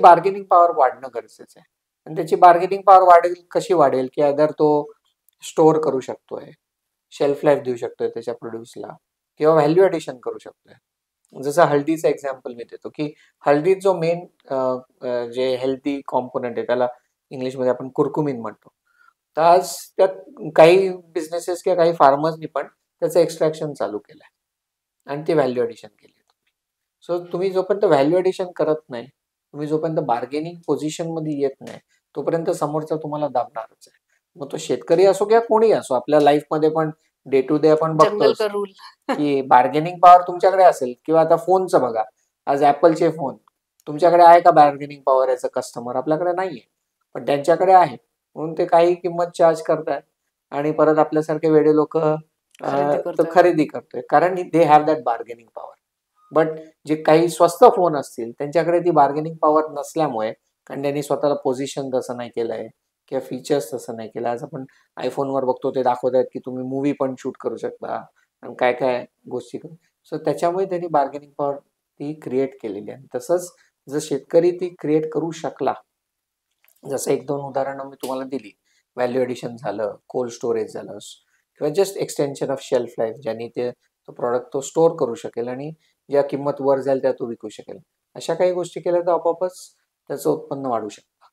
Bargaining power वाढणं गरजेचं आहे. आणि त्याची बार्गेनिंग पॉवर वाढेल, कशी वाढेल, की अदर तो स्टोअर करू शकतोय, शेल्फ लाईफ देऊ शकतोय त्याच्या प्रोड्यूसला, किंवा व्हॅल्यू ॲडिशन करू शकतोय. जसं हळदीचं एक्झाम्पल मी देतो, की हळदीत जो मेन जे हेल्थी कॉम्पोनंट आहे त्याला इंग्लिशमध्ये आपण कुरकुमिन म्हणतो. तर आज त्यात काही बिझनेसेस किंवा काही फार्मर्सनी पण त्याचं एक्स्ट्रॅक्शन चालू केलंय आणि ते व्हॅल्यू ॲडिशन केली. सो तुम्ही जोपर्यंत व्हॅल्यू ॲडिशन करत नाही, तुम्ही जोपर्यंत बार्गेनिंग पोझिशनमध्ये येत नाही, तोपर्यंत समोरचा तुम्हाला दाबणारच आहे. मग तो शेतकरी असो किंवा कोणी असो, आपल्या लाईफमध्ये पण डे टू डे आपण जंगल बघतोच का रूल. की बार्गेनिंग पॉवर तुमच्याकडे असेल, किंवा आता फोनचं बघा, आज ॲपलचे फोन तुमच्याकडे आहे का बार्गेनिंग पॉवर याचं कस्टमर? आपल्याकडे नाहीये, पण त्यांच्याकडे आहे, म्हणून ते काही किंमत चार्ज करतायत आणि परत आपल्यासारखे वेडे लोक खरेदी करतोय. खरेदी करतोय, कारण they have that bargaining power. But जे काही स्वस्त फोन असतील त्यांच्याकडे ती बार्गेनिंग पॉवर नसल्यामुळे, कारण त्यांनी स्वतःला पोझिशन तसं नाही केलंय किंवा फीचर्स तसं नाही केलं. आज आपण आयफोनवर बघतो, ते दाखवत आहेत की तुम्ही मूवी पण शूट करू शकता आणि काय काय गोष्टी करू. सो त्याच्यामुळे त्यांनी बार्गेनिंग पॉवर ती क्रिएट केलेली आहे. तसंच जर शेतकरी ती क्रिएट करू शकला, जसं 1-2 उदाहरणं मी तुम्हाला दिली, व्हॅल्यू ॲडिशन झालं, कोल्ड स्टोरेज झालं, किंवा just extension of shelf life, ज्यांनी ते तो प्रॉडक्ट तो स्टोअर करू शकेल आणि ज्या किंमत वर जाईल त्या तो विकू शकेल. अशा काही गोष्टी केल्या तर आपोआपच त्याचं उत्पन्न वाढू शकतं.